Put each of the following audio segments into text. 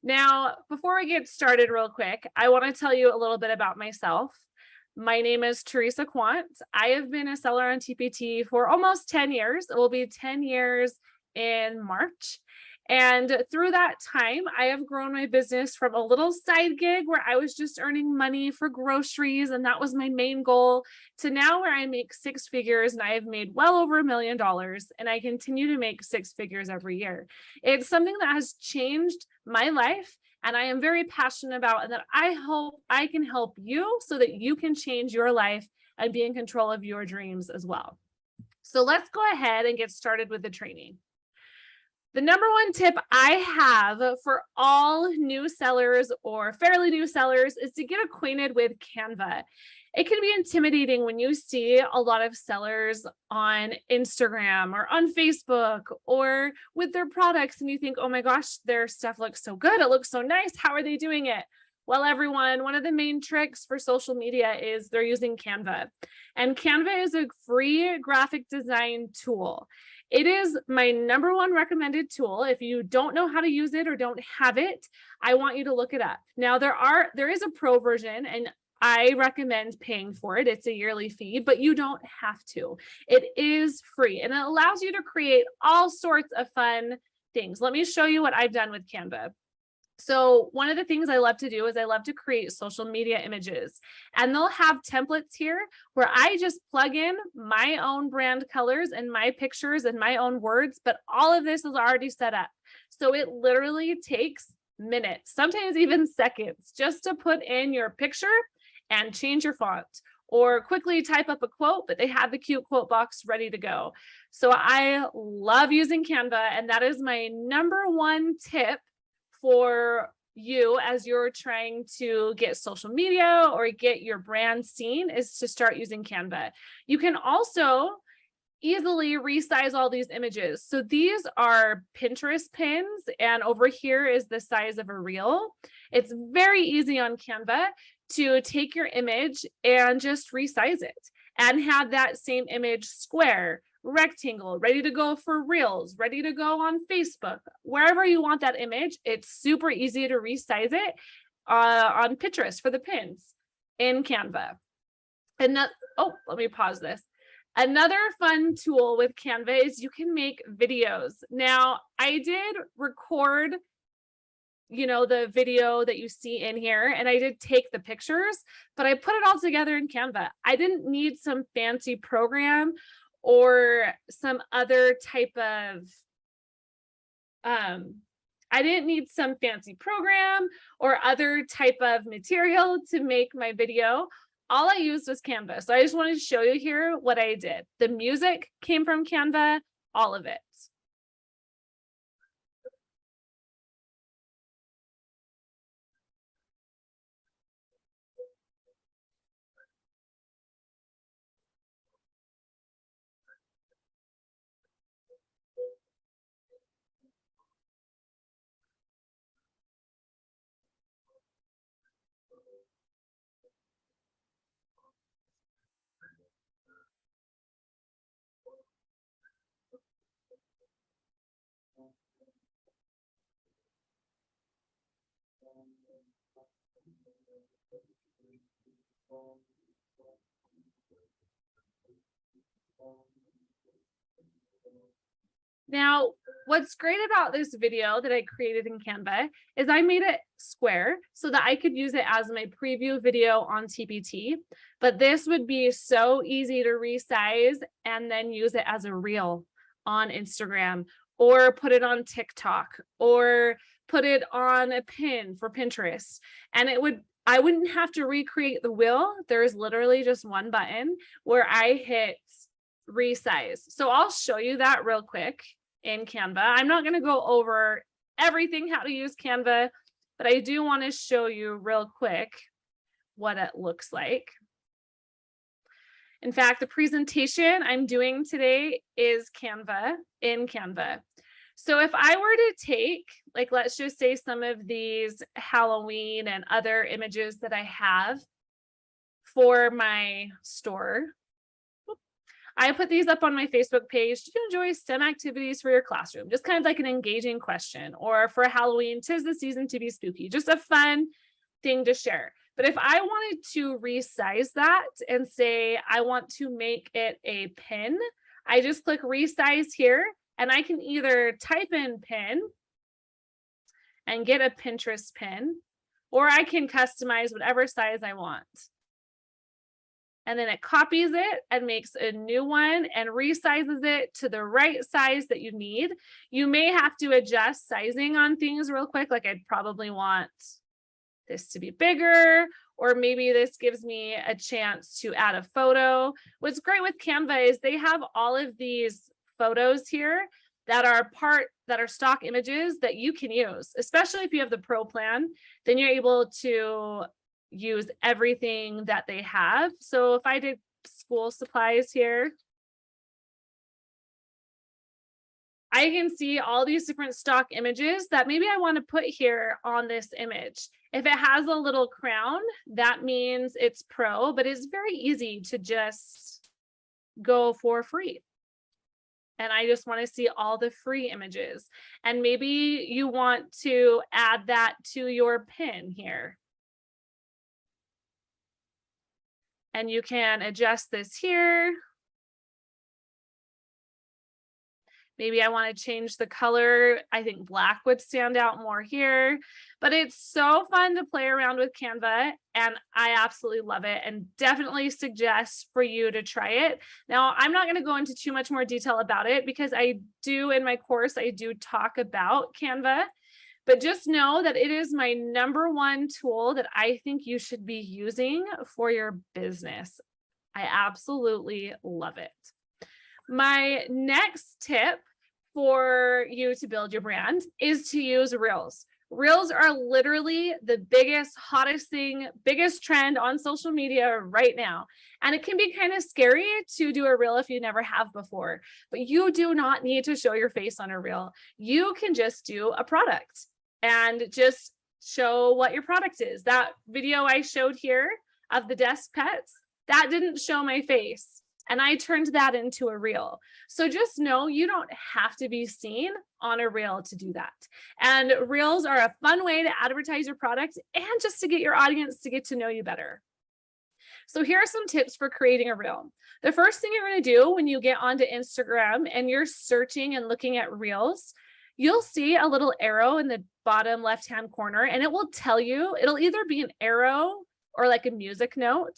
Now, before we get started real quick, I want to tell you a little bit about myself. My name is Teresa Quant. I have been a seller on TPT for almost 10 years. It will be 10 years in March. And through that time, I have grown my business from a little side gig where I was just earning money for groceries, and that was my main goal, to now where I make six figures, and I have made well over $1 million, and I continue to make six figures every year. It's something that has changed my life, and I am very passionate about, and that I hope I can help you so that you can change your life and be in control of your dreams as well. So let's go ahead and get started with the training. The number one tip I have for all new sellers or fairly new sellers is to get acquainted with Canva. It can be intimidating when you see a lot of sellers on Instagram or on Facebook or with their products and you think, oh my gosh, their stuff looks so good. It looks so nice. How are they doing it? Well, everyone, one of the main tricks for social media is they're using Canva. And Canva is a free graphic design tool. It is my number one recommended tool. If you don't know how to use it or don't have it, I want you to look it up. Now, there is a pro version, and I recommend paying for it. It's a yearly fee, but you don't have to. It is free, and it allows you to create all sorts of fun things. Let me show you what I've done with Canva. So one of the things I love to do is I love to create social media images, and they'll have templates here where I just plug in my own brand colors and my pictures and my own words, but all of this is already set up. So it literally takes minutes, sometimes even seconds, just to put in your picture and change your font or quickly type up a quote, but they have the cute quote box ready to go. So I love using Canva, and that is my number one tip for you as you're trying to get social media or get your brand seen, is to start using Canva. You can also easily resize all these images. So these are Pinterest pins, and over here is the size of a reel. It's very easy on Canva to take your image and just resize it and have that same image square, rectangle, ready to go for reels, ready to go on Facebook, wherever you want that image. It's super easy to resize it on Pinterest for the pins in Canva. And that, let me pause this. Another fun tool with Canva is you can make videos. Now, I did record, the video that you see in here, and I did take the pictures, but I put it all together in Canva. I didn't need some fancy program or some other type of, I didn't need some fancy program or other type of material to make my video. All I used was Canva. So I just wanted to show you here what I did. The music came from Canva, all of it. Now, what's great about this video that I created in Canva is I made it square so that I could use it as my preview video on TPT, but this would be so easy to resize and then use it as a reel on Instagram, or put it on TikTok, or put it on a pin for Pinterest. And I wouldn't have to recreate the wheel. There's literally just one button where I hit resize. So I'll show you that real quick in Canva. I'm not going to go over everything how to use Canva, but I do want to show you real quick what it looks like. In fact, the presentation I'm doing today is in Canva. So if I were to take, let's just say some of these Halloween and other images that I have for my store, I put these up on my Facebook page. Do you enjoy STEM activities for your classroom? Just kind of like an engaging question. Or for Halloween, 'tis the season to be spooky. Just a fun thing to share. But if I wanted to resize that and say I want to make it a pin, I just click resize here, and I can either type in pin and get a Pinterest pin, or I can customize whatever size I want. And then it copies it and makes a new one and resizes it to the right size that you need. You may have to adjust sizing on things real quick. Like I'd probably want this to be bigger, or maybe this gives me a chance to add a photo. What's great with Canva is they have all of these photos here that are stock images that you can use, especially if you have the pro plan, then you're able to use everything that they have. So if I did school supplies here, I can see all these different stock images that maybe I want to put here on this image. If it has a little crown, that means it's pro, but it's very easy to just go for free. And I just want to see all the free images. And maybe you want to add that to your pin here. And you can adjust this here. Maybe I want to change the color. I think black would stand out more here, but it's so fun to play around with Canva and I absolutely love it and definitely suggest for you to try it. Now, I'm not going to go into too much more detail about it because I do in my course, I do talk about Canva, but just know that it is my #1 tool that I think you should be using for your business. I absolutely love it. My next tip for you to build your brand is to use Reels. Reels are literally the biggest, hottest thing, biggest trend on social media right now. And it can be kind of scary to do a Reel if you never have before, but you do not need to show your face on a Reel. You can just do a product and just show what your product is. That video I showed here of the desk pets, that didn't show my face. And I turned that into a Reel. So just know you don't have to be seen on a Reel to do that. And Reels are a fun way to advertise your product and just to get your audience to get to know you better. So here are some tips for creating a Reel. The first thing you're going to do when you get onto Instagram and you're searching and looking at Reels, you'll see a little arrow in the bottom left-hand corner, and it will tell you, it'll either be an arrow or like a music note.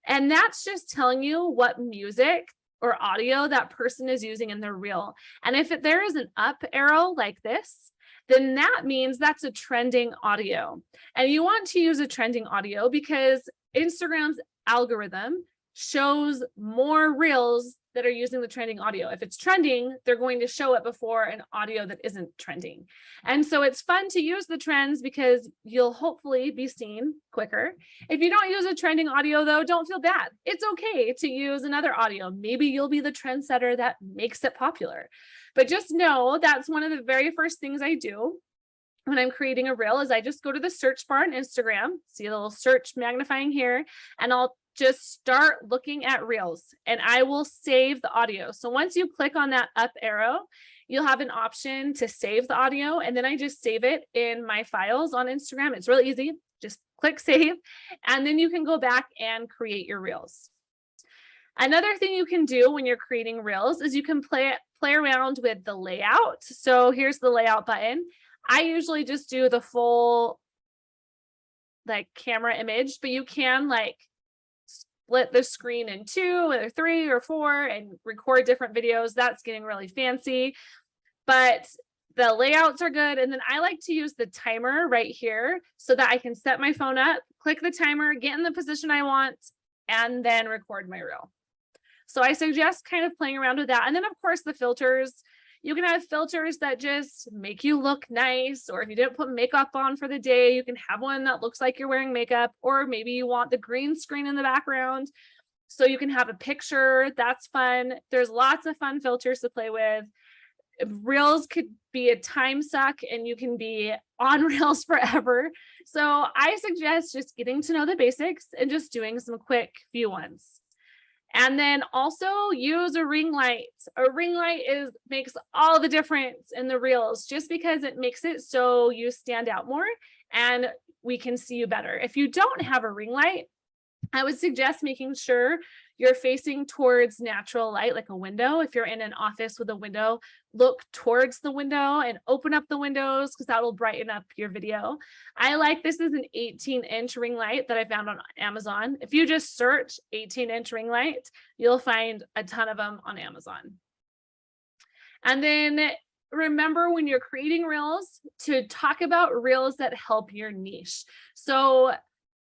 And that's just telling you what music or audio that person is using in their Reel. And if there is an up arrow like this, then that means that's a trending audio. And you want to use a trending audio because Instagram's algorithm shows more Reels that are using the trending audio. If it's trending, they're going to show it before an audio that isn't trending. And so it's fun to use the trends because you'll hopefully be seen quicker. If you don't use a trending audio though, don't feel bad. It's okay to use another audio. Maybe you'll be the trendsetter that makes it popular. But just know that's one of the very first things I do when I'm creating a Reel is I just go to the search bar on Instagram, see a little search magnifying here, and I'll just start looking at Reels and I will save the audio. So once you click on that up arrow, you'll have an option to save the audio. And then I just save it in my files on Instagram. It's really easy. Just click save. And then you can go back and create your Reels. Another thing you can do when you're creating Reels is you can play around with the layout. So here's the layout button. I usually just do the full like camera image, but you can like split the screen in 2 or 3 or 4 and record different videos. That's getting really fancy, but the layouts are good. And then I like to use the timer right here so that I can set my phone up, click the timer, get in the position I want, and then record my Reel. So I suggest kind of playing around with that. And then of course the filters, you can have filters that just make you look nice, or if you didn't put makeup on for the day, you can have one that looks like you're wearing makeup, or maybe you want the green screen in the background so you can have a picture. That's fun. There's lots of fun filters to play with. Reels could be a time suck and you can be on Reels forever. So I suggest just getting to know the basics and just doing some quick few ones. And then also use a ring light. A ring light makes all the difference in the reels, just because it makes it so you stand out more and we can see you better. If you don't have a ring light, I would suggest making sure you're facing towards natural light, like a window. If you're in an office with a window, look towards the window and open up the windows, because that will brighten up your video. This is an 18-inch ring light that I found on Amazon. If you just search 18-inch ring light, you'll find a ton of them on Amazon. And then remember, when you're creating reels, to talk about reels that help your niche. So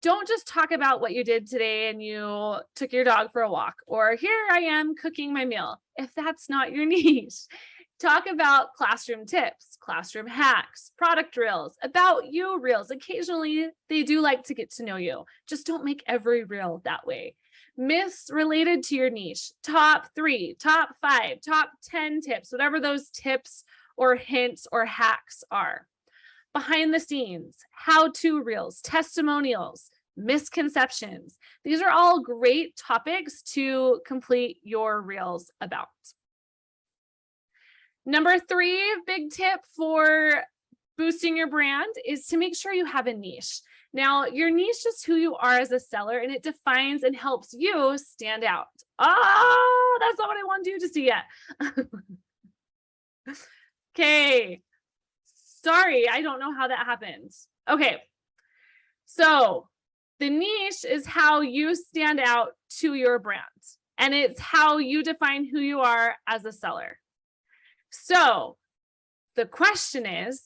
don't just talk about what you did today and you took your dog for a walk, or here I am cooking my meal, if that's not your niche. Talk about classroom tips, classroom hacks, product reels, about you reels. Occasionally, they do like to get to know you. Just don't make every reel that way. Myths related to your niche, top 3, top 5, top 10 tips, whatever those tips or hints or hacks are. Behind the scenes, how-to reels, testimonials, misconceptions. These are all great topics to complete your reels about. Number 3 big tip for boosting your brand is to make sure you have a niche. Now, your niche is who you are as a seller, and it defines and helps you stand out. Oh, that's not what I wanted you to see yet. Okay. Sorry, I don't know how that happened. Okay, so the niche is how you stand out to your brand, and it's how you define who you are as a seller. So the question is,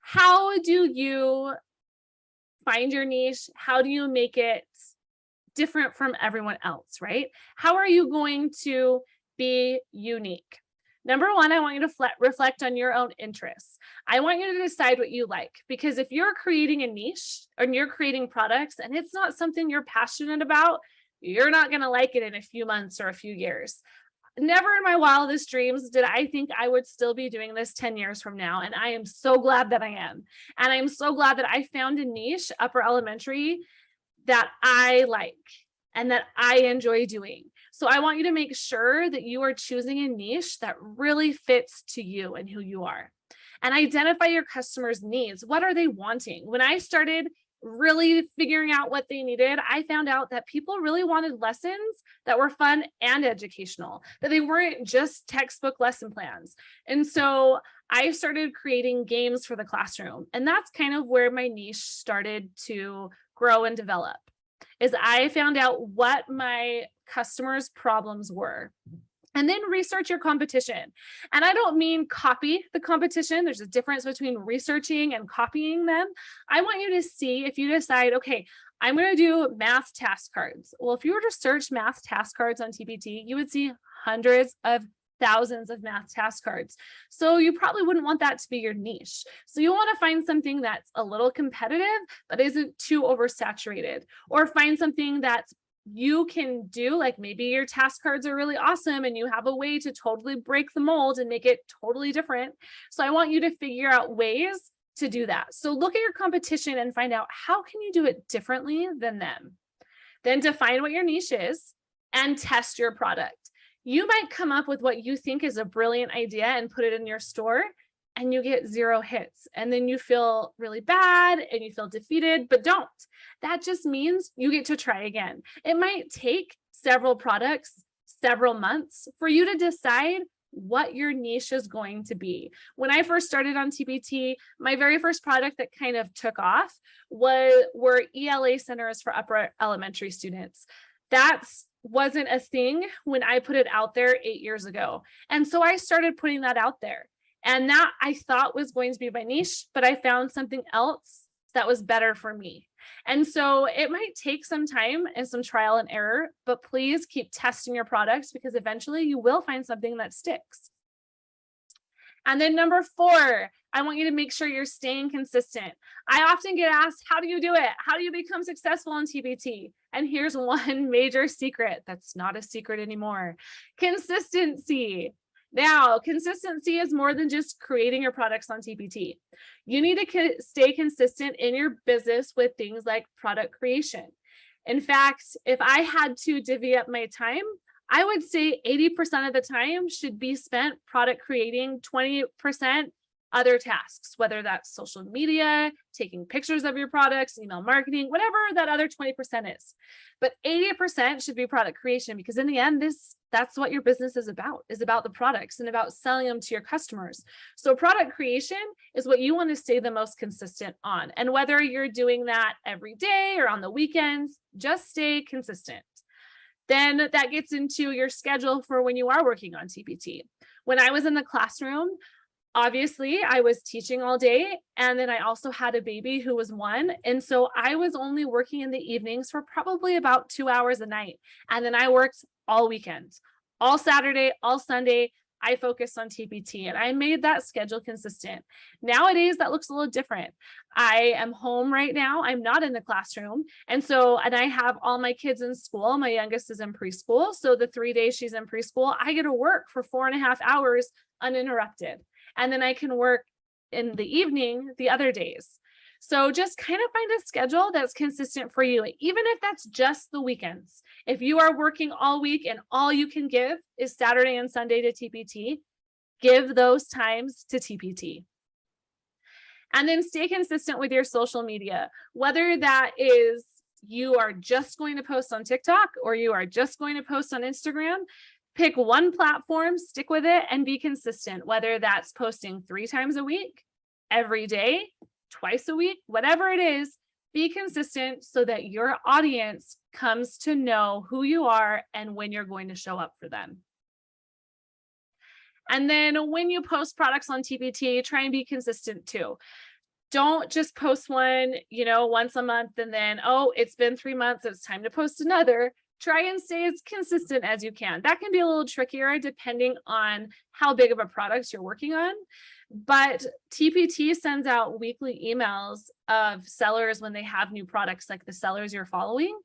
how do you find your niche? How do you make it different from everyone else, right? How are you going to be unique? Number 1, I want you to reflect on your own interests. I want you to decide what you like, because if you're creating a niche and you're creating products and it's not something you're passionate about, you're not going to like it in a few months or a few years. Never in my wildest dreams did I think I would still be doing this 10 years from now. And I am so glad that I am. And I'm so glad that I found a niche, upper elementary, that I like and that I enjoy doing. So I want you to make sure that you are choosing a niche that really fits to you and who you are. And identify your customers' needs. What are they wanting? When I started really figuring out what they needed, I found out that people really wanted lessons that were fun and educational, that they weren't just textbook lesson plans. And so I started creating games for the classroom. And that's kind of where my niche started to grow and develop, is I found out what my customers' problems were. And then research your competition. And I don't mean copy the competition. There's a difference between researching and copying them. I want you to see, if you decide, okay, I'm going to do math task cards. Well, if you were to search math task cards on TPT, you would see hundreds of thousands of math task cards. So you probably wouldn't want that to be your niche. So you want to find something that's a little competitive, but isn't too oversaturated, or find something that's you can do, like maybe your task cards are really awesome and you have a way to totally break the mold and make it totally different. So I want you to figure out ways to do that. So look at your competition and find out, how can you do it differently than them? Then define what your niche is and test your product. You might come up with what you think is a brilliant idea and put it in your store, and you get 0 hits, and then you feel really bad and you feel defeated, but don't. That just means you get to try again. It might take several products, several months for you to decide what your niche is going to be. When I first started on TPT, my very first product that kind of took off were ELA centers for upper elementary students. That wasn't a thing when I put it out there 8 years ago. And so I started putting that out there. And that I thought was going to be my niche, but I found something else that was better for me. And so it might take some time and some trial and error, but please keep testing your products, because eventually you will find something that sticks. And then number 4, I want you to make sure you're staying consistent. I often get asked, how do you do it? How do you become successful on TPT? And here's one major secret that's not a secret anymore: consistency. Now, consistency is more than just creating your products on TPT. You need to stay consistent in your business with things like product creation. In fact, if I had to divvy up my time, I would say 80% of the time should be spent product creating, 20% other tasks, whether that's social media, taking pictures of your products, email marketing, whatever that other 20% is. But 80% should be product creation, because in the end, that's what your business is about the products and about selling them to your customers. So product creation is what you want to stay the most consistent on. And whether you're doing that every day or on the weekends, just stay consistent. Then that gets into your schedule for when you are working on TPT. When I was in the classroom, obviously I was teaching all day, and then I also had a baby who was 1. And so I was only working in the evenings for probably about 2 hours a night. And then I worked all weekend, all Saturday, all Sunday. I focused on TPT, and I made that schedule consistent. Nowadays, that looks a little different. I am home right now. I'm not in the classroom. And I have all my kids in school. My youngest is in preschool. So the 3 days she's in preschool, I get to work for 4.5 hours uninterrupted. And then I can work in the evening the other days. So just kind of find a schedule that's consistent for you, even if that's just the weekends. If you are working all week and all you can give is Saturday and Sunday to TPT, give those times to TPT. And then stay consistent with your social media, whether that is you are just going to post on TikTok or you are just going to post on Instagram. Pick one platform, stick with it, and be consistent, whether that's posting 3 times a week, every day, twice a week, whatever it is. Be consistent so that your audience comes to know who you are and when you're going to show up for them. And then when you post products on TPT, try and be consistent too. Don't just post one, once a month and then, oh, it's been 3 months, it's time to post another. Try and stay as consistent as you can. That can be a little trickier depending on how big of a product you're working on. But TPT sends out weekly emails of sellers when they have new products, like the sellers you're following.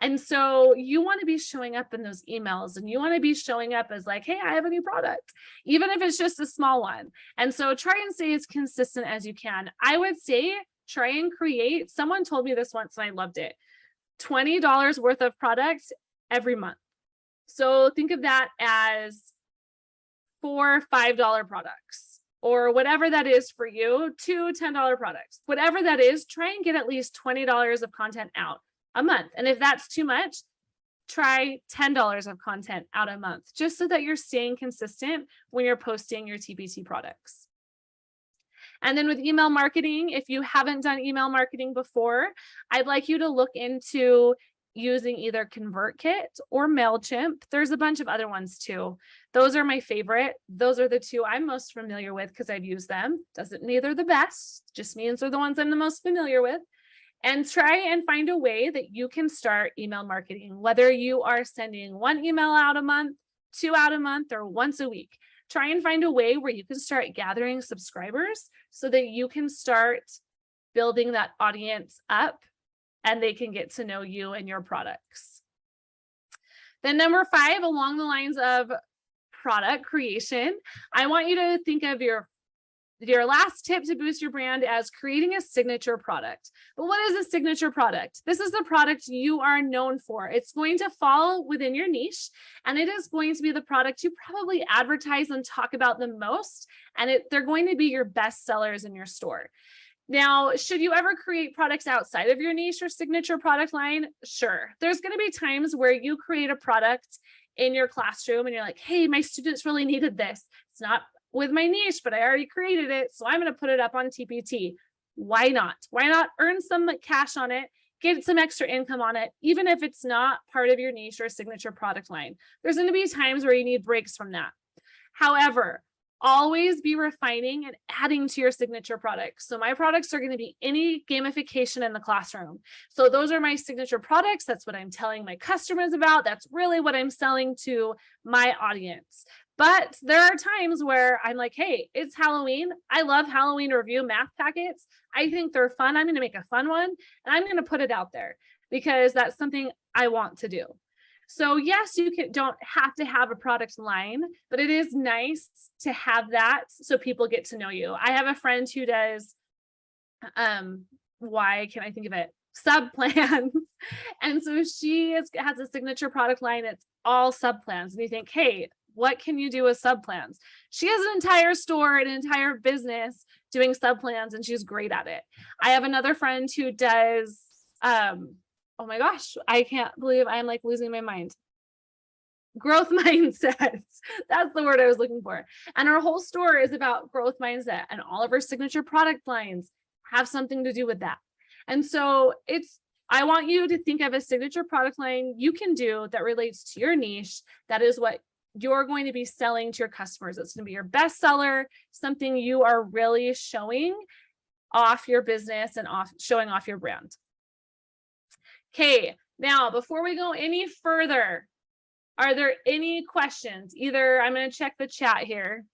And so you want to be showing up in those emails, and you want to be showing up as like, hey, I have a new product, even if it's just a small one. And so try and stay as consistent as you can. I would say try and create, someone told me this once and I loved it, $20 worth of products every month. So think of that as 4 $5 products, or whatever that is for you, 2 $10 products, whatever that is. Try and get at least $20 of content out a month. And if that's too much, try $10 of content out a month, just so that you're staying consistent when you're posting your TPT products. And then with email marketing, if you haven't done email marketing before, I'd like you to look into using either ConvertKit or MailChimp. There's a bunch of other ones too. Those are my favorite. Those are the 2 I'm most familiar with because I've used them. Doesn't mean they're the best, just means they're the ones I'm the most familiar with. And try and find a way that you can start email marketing, whether you are sending 1 email out a month, 2 out a month, or once a week. Try and find a way where you can start gathering subscribers so that you can start building that audience up and they can get to know you and your products. Then number 5, along the lines of product creation, I want you to think of your last tip to boost your brand as creating a signature product. But what is a signature product? This is the product you are known for. It's going to fall within your niche, and it is going to be the product you probably advertise and talk about the most, and they're going to be your best sellers in your store. Now, should you ever create products outside of your niche or signature product line? Sure. There's going to be times where you create a product in your classroom and you're like, hey, my students really needed this. It's not with my niche, but I already created it, so I'm going to put it up on TPT. Why not? Why not earn some cash on it, get some extra income on it, even if it's not part of your niche or signature product line? There's going to be times where you need breaks from that. However, always be refining and adding to your signature products. So my products are going to be any gamification in the classroom. So those are my signature products. That's what I'm telling my customers about. That's really what I'm selling to my audience. But there are times where I'm like, hey, it's Halloween. I love Halloween review math packets. I think they're fun. I'm going to make a fun one, and I'm going to put it out there because that's something I want to do. So yes, you don't have to have a product line, but it is nice to have that so people get to know you. I have a friend who does why can't I think of it? Sub plans. And so she has a signature product line. It's all sub plans. And you think, hey, what can you do with sub plans? She has an entire store, an entire business doing sub plans, and she's great at it. I have another friend who does, oh my gosh, I can't believe I'm like losing my mind. Growth mindsets. That's the word I was looking for. And our whole store is about growth mindset, and all of our signature product lines have something to do with that. And so I want you to think of a signature product line you can do that relates to your niche. That is what you're going to be selling to your customers. It's going to be your best seller, something you are really showing off your business and showing off your brand. Okay, now before we go any further, are there any questions? Either I'm going to check the chat here.